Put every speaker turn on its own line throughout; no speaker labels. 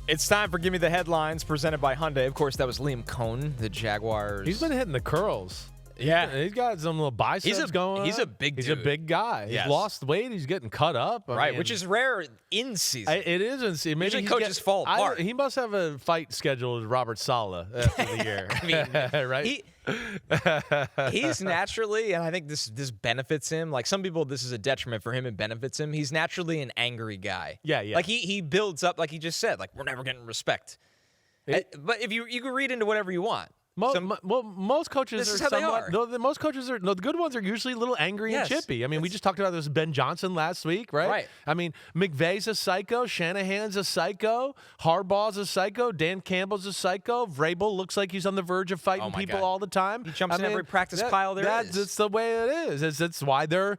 It's time for Give Me the Headlines, presented by Hyundai. Of course, that was Liam Coen, the Jaguars.
He's been hitting the curls.
Yeah.
He's got some little biceps going.
He's a big dude.
He's a big guy.
Yes.
He's lost weight. He's getting cut up. I mean,
which is rare in season.
It is in season.
Usually coaches fall apart.
He must have a fight scheduled with Robert Saleh after the year.
I mean,
right?
He's naturally, and I think this benefits him. Like some people, this is a detriment for him. It benefits him. He's naturally an angry guy.
Yeah.
Like he builds up, like he just said, like we're never getting respect. But if you can read into whatever you want.
Most coaches
this
are
is how
somewhat.
they are.
Most coaches are. No, the good ones are usually a little angry and chippy. I mean, we just talked about this with Ben Johnson last week, right?
Right.
I mean, McVay's a psycho. Shanahan's a psycho. Harbaugh's a psycho. Dan Campbell's a psycho. Vrabel looks like he's on the verge of fighting people all the time.
He jumps in every practice pile there is.
That's the way it is. It's why they're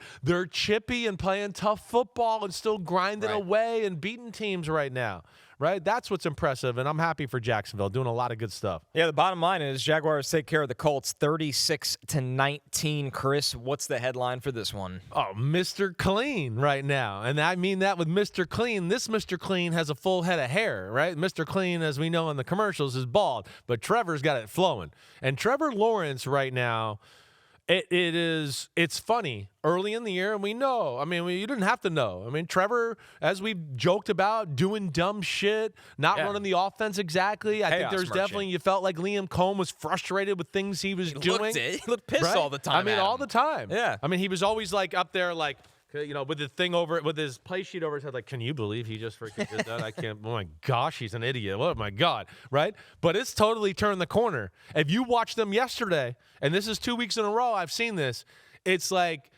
chippy and playing tough football and still grinding away and beating teams right now. Right? That's what's impressive, and I'm happy for Jacksonville, doing a lot of good stuff.
Yeah, the bottom line is Jaguars take care of the Colts 36-19. Chris, what's the headline for this one?
Oh, Mr. Clean right now. And I mean that with Mr. Clean. This Mr. Clean has a full head of hair, right? Mr. Clean, as we know in the commercials, is bald, but Trevor's got it flowing. And Trevor Lawrence right now, it's funny early in the year, and we know. I mean, you didn't have to know. I mean, Trevor, as we joked about, doing dumb shit, not running the offense exactly. I think there's definitely, you felt like Liam Coen was frustrated with things he was doing.
He looked pissed all the time.
I mean, all the time.
Yeah.
I mean, he was always like up there, like, you know, with the thing over, with his play sheet over his head, like, can you believe he just freaking did that? I can't. Oh my gosh, he's an idiot. Oh my God, right? But it's totally turned the corner. If you watch them yesterday, and this is 2 weeks in a row, I've seen this. It's like,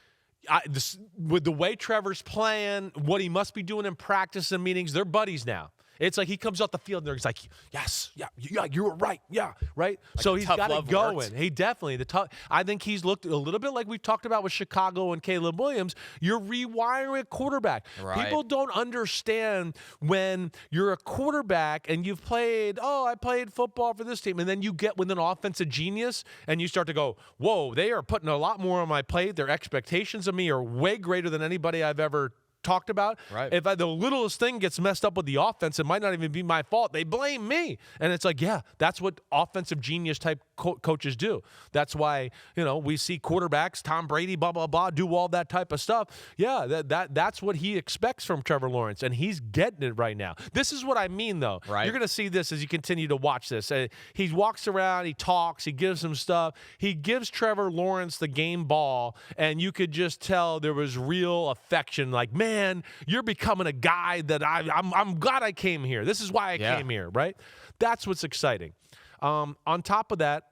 with the way Trevor's playing, what he must be doing in practice and meetings, they're buddies now. It's like he comes off the field and he's like, yes, yeah, you were right, yeah, right?
Like
so he's got it going.
Worked.
He definitely, I think he's looked a little bit like we've talked about with Chicago and Caleb Williams. You're rewiring a quarterback.
Right.
People don't understand when you're a quarterback and you've played, I played football for this team, and then you get with an offensive genius and you start to go, whoa, they are putting a lot more on my plate. Their expectations of me are way greater than anybody I've ever talked about.
Right.
If the littlest thing gets messed up with the offense, it might not even be my fault. They blame me. And it's like, yeah, that's what offensive genius type coaches do. That's why, we see quarterbacks, Tom Brady, blah, blah, blah, do all that type of stuff. Yeah, that's what he expects from Trevor Lawrence, and he's getting it right now. This is what I mean, though.
Right.
You're going to see this as you continue to watch this. He walks around, he talks, he gives him stuff. He gives Trevor Lawrence the game ball, and you could just tell there was real affection. Like, man, you're becoming a guy that I'm glad I came here. This is why I came here, right? That's what's exciting. On top of that,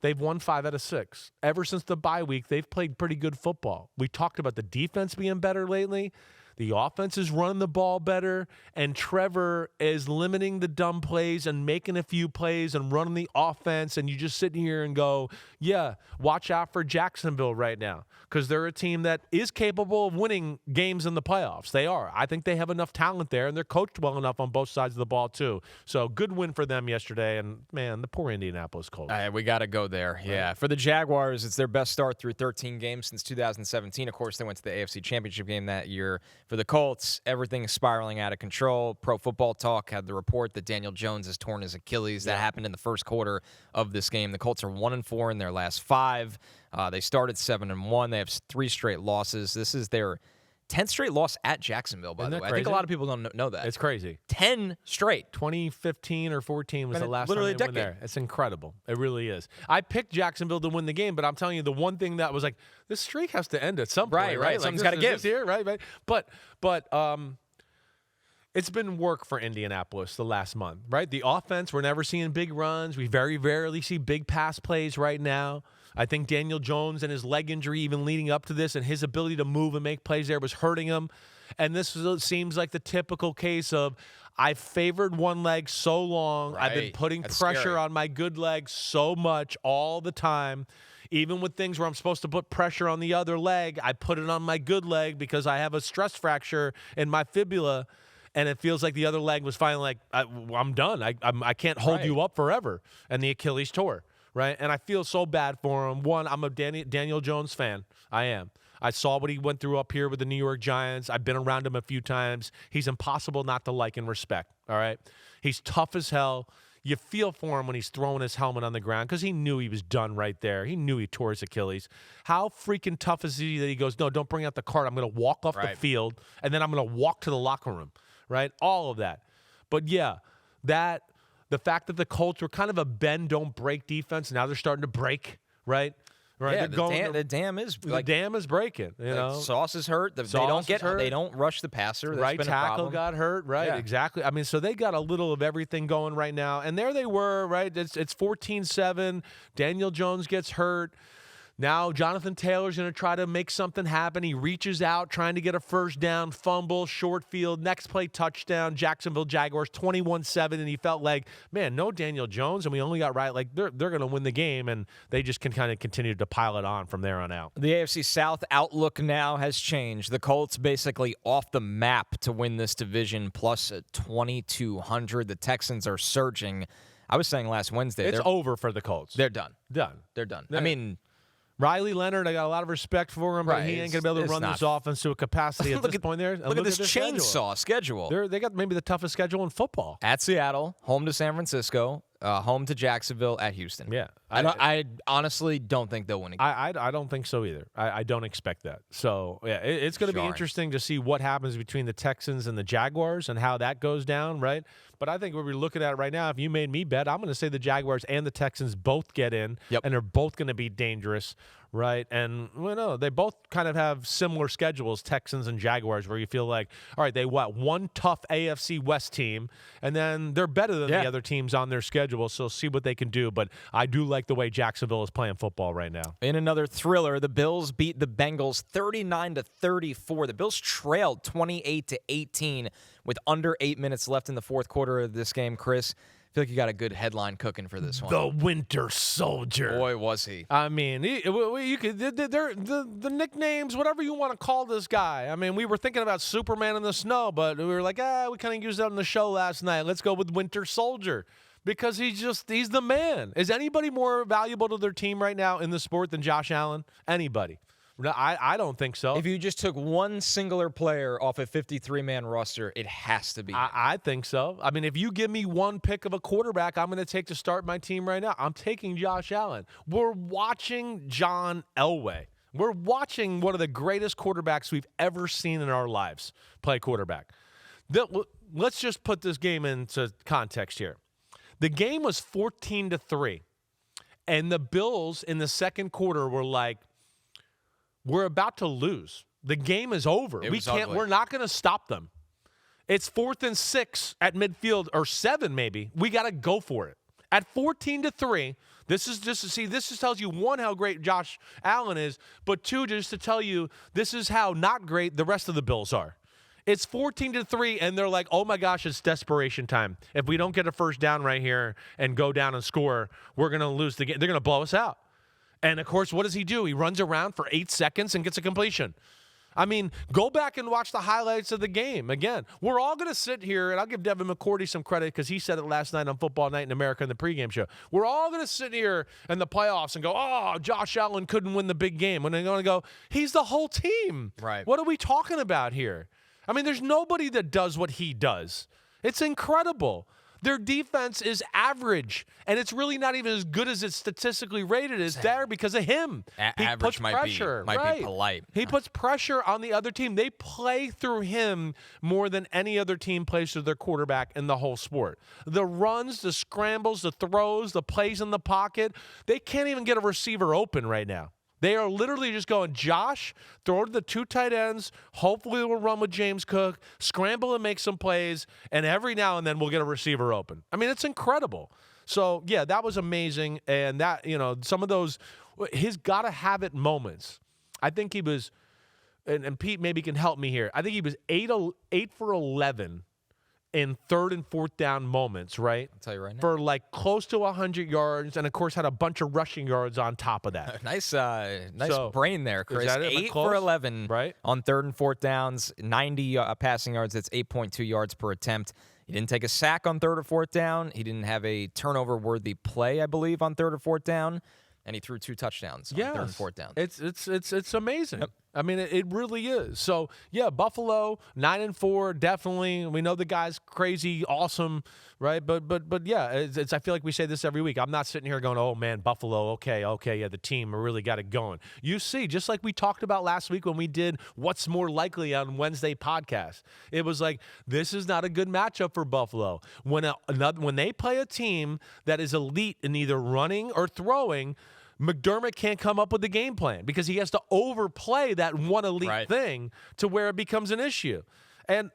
they've won 5 out of 6. Ever since the bye week, they've played pretty good football. We talked about the defense being better lately. The offense is running the ball better, and Trevor is limiting the dumb plays and making a few plays and running the offense, and you just sit here and go, yeah, watch out for Jacksonville right now, because they're a team that is capable of winning games in the playoffs. They are. I think they have enough talent there, and they're coached well enough on both sides of the ball, too. So good win for them yesterday, and, man, the poor Indianapolis Colts.
We got to go there, yeah. For the Jaguars, it's their best start through 13 games since 2017. Of course, they went to the AFC Championship game that year. For the Colts, everything is spiraling out of control. Pro Football Talk had the report that Daniel Jones has torn his Achilles. That happened in the first quarter of this game. The Colts are 1-4 in their last 5. They started 7-1. They have 3 straight losses. This is their 10th straight loss at Jacksonville, by the way.
Crazy?
I think a lot of people don't know that.
It's crazy.
10 straight.
2015 or 14 was the last time
literally
they went there. It's incredible. It really is. I picked Jacksonville to win the game, but I'm telling you, the one thing that was like, this streak has to end at some point, right? Like,
something's got to give.
Here, right? But it's been work for Indianapolis the last month, right? The offense, we're never seeing big runs. We very rarely see big pass plays right now. I think Daniel Jones and his leg injury, even leading up to this, and his ability to move and make plays there was hurting him. And this seems like the typical case of, I favored one leg so long. Right. I've been putting pressure on my good leg so much all the time. Even with things where I'm supposed to put pressure on the other leg, I put it on my good leg because I have a stress fracture in my fibula. And it feels like the other leg was finally like, I'm done. I can't hold you up forever. And the Achilles tore. Right, and I feel so bad for him. One, I'm a Daniel Jones fan. I am. I saw what he went through up here with the New York Giants. I've been around him a few times. He's impossible not to like and respect. all right? He's tough as hell. You feel for him when he's throwing his helmet on the ground because he knew he was done right there. He knew he tore his Achilles. How freaking tough is he that he goes, no, don't bring out the cart. I'm going to walk off the field, and then I'm going to walk to the locker room, right? All of that. But, yeah, the fact that the Colts were kind of a bend, don't break defense, now they're starting to break, right? Right.
Yeah, the dam is
breaking. You know,
Sauce is hurt. They don't rush the passer. That's
right
been a
tackle
problem.
got hurt. Right,
Yeah.
exactly. I mean, so they got a little of everything going right now, and there they were. Right, it's 14-7. Daniel Jones gets hurt. Now Jonathan Taylor's going to try to make something happen. He reaches out, trying to get a first down, fumble, short field, next play touchdown, Jacksonville Jaguars 21-7, and he felt like, man, no Daniel Jones, and we only got right. Like they're going to win the game, and they just can kind of continue to pile it on from there on out.
The AFC South outlook now has changed. The Colts basically off the map to win this division, plus 2,200. The Texans are surging. I was saying last Wednesday,
it's over for the Colts.
They're done.
They're
done.
Yeah.
I mean,
Riley Leonard, I got a lot of respect for him, but he ain't going to be able to run this offense to a capacity at this point there.
Look at this chainsaw schedule.
They got maybe the toughest schedule in football.
At Seattle, home to San Francisco, home to Jacksonville, at Houston.
Yeah.
I honestly don't think they'll win again.
I don't think so either. I don't expect that. So, yeah, it's going to be interesting to see what happens between the Texans and the Jaguars and how that goes down, right? But I think what we're looking at right now, if you made me bet, I'm going to say the Jaguars and the Texans both get in, and they're both going to be dangerous, right? And, well, no, they both kind of have similar schedules, Texans and Jaguars, where you feel like, all right, one tough AFC West team, and then they're better than the other teams on their schedule, so see what they can do. But I do like the way Jacksonville is playing football right now.
In another thriller, the Bills beat the Bengals 39-34. The Bills trailed 28-18 with under 8 minutes left in the fourth quarter of this game. Chris, I feel like you got a good headline cooking for this one.
The Winter Soldier.
Boy, was he.
I mean, you could the nicknames, whatever you want to call this guy. I mean, we were thinking about Superman in the snow, but we were like, we kind of used that on the show last night. Let's go with Winter Soldier. Because he's the man. Is anybody more valuable to their team right now in the sport than Josh Allen? Anybody? No, I don't think so.
If you just took one singular player off a 53-man roster, it has to be.
I think so. I mean, if you give me one pick of a quarterback I'm going to take to start my team right now, I'm taking Josh Allen. We're watching John Elway. We're watching one of the greatest quarterbacks we've ever seen in our lives play quarterback. Let's just put this game into context here. The game was 14-3, and the Bills in the second quarter were like, we're about to lose. The game is over. We're not going to stop them. It's 4th and 6 at midfield, or 7 maybe. We got to go for it. At 14-3, this tells you, one, how great Josh Allen is, but two, just to tell you this is how not great the rest of the Bills are. It's 14-3, and they're like, oh, my gosh, it's desperation time. If we don't get a first down right here and go down and score, we're going to lose the game. They're going to blow us out. And, of course, what does he do? He runs around for 8 seconds and gets a completion. I mean, go back and watch the highlights of the game. Again, we're all going to sit here, and I'll give Devin McCourty some credit because he said it last night on Football Night in America in the pregame show. We're all going to sit here in the playoffs and go, oh, Josh Allen couldn't win the big game. And they're going to go, he's the whole team.
Right.
What are we talking about here? I mean, there's nobody that does what he does. It's incredible. Their defense is average, and it's really not even as good as it's statistically rated. It's there because of him. He
average
puts
might
pressure.
be polite.
He puts pressure on the other team. They play through him more than any other team plays through their quarterback in the whole sport. The runs, the scrambles, the throws, the plays in the pocket, they can't even get a receiver open right now. They are literally just going, Josh, throw to the 2 tight ends. Hopefully we'll run with James Cook, scramble and make some plays, and every now and then we'll get a receiver open. I mean, it's incredible. So, yeah, that was amazing. And that, some of those, his got-to-have-it moments. I think he was, and Pete maybe can help me here. I think he was 8 for 11 in 3rd and 4th down moments, right?
I'll tell you right now.
For like close to 100 yards, and of course had a bunch of rushing yards on top of that.
Nice brain there, Chris. 8 for 11
right?
on 3rd and 4th downs, 90 passing yards. That's 8.2 yards per attempt. He didn't take a sack on 3rd or 4th down. He didn't have a turnover-worthy play, I believe, on 3rd or 4th down. And he threw 2 touchdowns on 3rd and 4th down.
It's amazing.
Yep.
I mean, it really is. So, yeah, Buffalo, 9-4, definitely. We know the guy's crazy, awesome, right? But yeah, it's I feel like we say this every week. I'm not sitting here going, oh, man, Buffalo, okay, yeah, the team really got it going. You see, just like we talked about last week when we did What's More Likely on Wednesday podcast, it was like, this is not a good matchup for Buffalo. When they play a team that is elite in either running or throwing, McDermott can't come up with the game plan because he has to overplay that one elite thing to where it becomes an issue. And,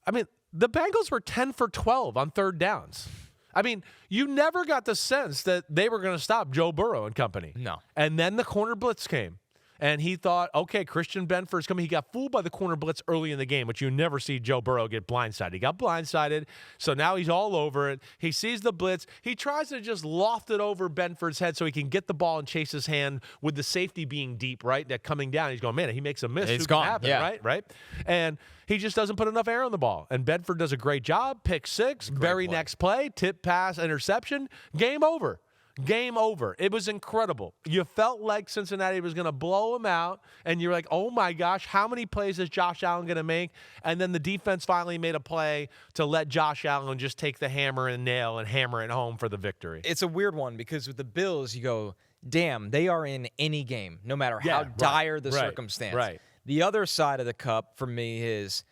I mean, the Bengals were 10 for 12 on third downs. I mean, you never got the sense that they were going to stop Joe Burrow and company.
No.
And then the corner blitz came. And he thought, okay, Christian Benford's coming. He got fooled by the corner blitz early in the game, which you never see Joe Burrow get blindsided. He got blindsided, so now he's all over it. He sees the blitz. He tries to just loft it over Benford's head so he can get the ball and chase his hand with the safety being deep, right? That coming down. He's going, man, he makes a miss.
It's gone,
happen,
yeah.
Right? And he just doesn't put enough air on the ball. And Benford does a great job. Pick six, very next play, tip pass, interception, game over. Game over. It was incredible. You felt like Cincinnati was going to blow him out, and you're like, oh, my gosh, how many plays is Josh Allen going to make? And then the defense finally made a play to let Josh Allen just take the hammer and nail and hammer it home for the victory.
It's a weird one because with the Bills, you go, damn, they are in any game, no matter how dire the circumstance.
Right.
The other side of the cup for me is,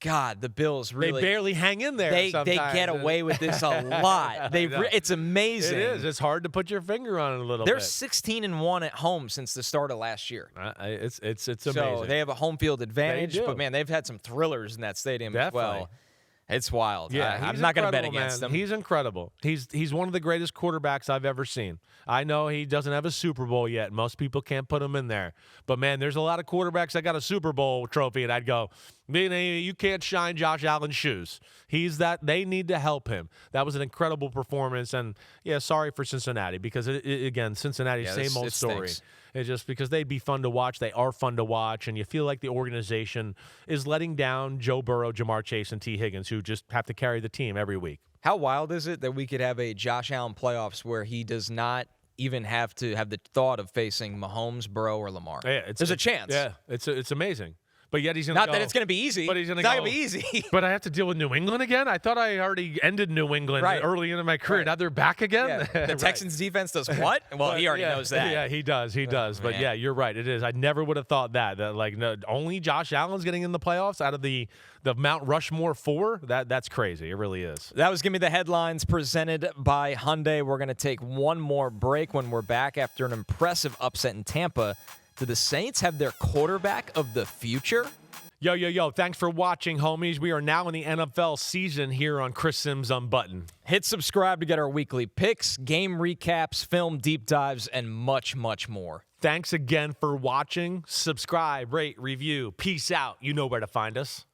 God, the Bills really.
They barely hang in there.
They get away with this a lot. It's amazing.
It is. It's hard to put your finger on it a little
They're
bit.
16-1 at home since the start of last year.
It's amazing.
So they have a home field advantage, but man, they've had some thrillers in that stadium as well. It's wild.
Yeah,
I'm not going to bet against him.
He's incredible. He's one of the greatest quarterbacks I've ever seen. I know he doesn't have a Super Bowl yet. Most people can't put him in there. But, man, there's a lot of quarterbacks that got a Super Bowl trophy, and I'd go, you can't shine Josh Allen's shoes. They need to help him. That was an incredible performance. And, yeah, sorry for Cincinnati because, again, Cincinnati, same old story.
Stinks.
It's just because they'd be fun to watch. They are fun to watch, and you feel like the organization is letting down Joe Burrow, Jamar Chase, and T. Higgins, who just have to carry the team every week.
How wild is it that we could have a Josh Allen playoffs where he does not even have to have the thought of facing Mahomes, Burrow, or Lamar?
Yeah,
there's a chance.
Yeah, it's amazing. But yet he's going to
Not that it's going to be easy.
But he's going to
not going to be easy.
But I have to deal with New England again? I thought I already ended New England early into my career. Now they're back again?
Yeah. The Texans defense does what? Well, he already knows that.
Yeah, he does. But, yeah, you're right. It is. I never would have thought that only Josh Allen's getting in the playoffs out of the Mount Rushmore 4. That's crazy. It really is.
That was Give Me the Headlines presented by Hyundai. We're going to take one more break. When we're back after an impressive upset in Tampa, do the Saints have their quarterback of the future?
Yo. Thanks for watching, homies. We are now in the NFL season here on Chris Simms Unbuttoned.
Hit subscribe to get our weekly picks, game recaps, film deep dives, and much, much more.
Thanks again for watching. Subscribe, rate, review. Peace out. You know where to find us.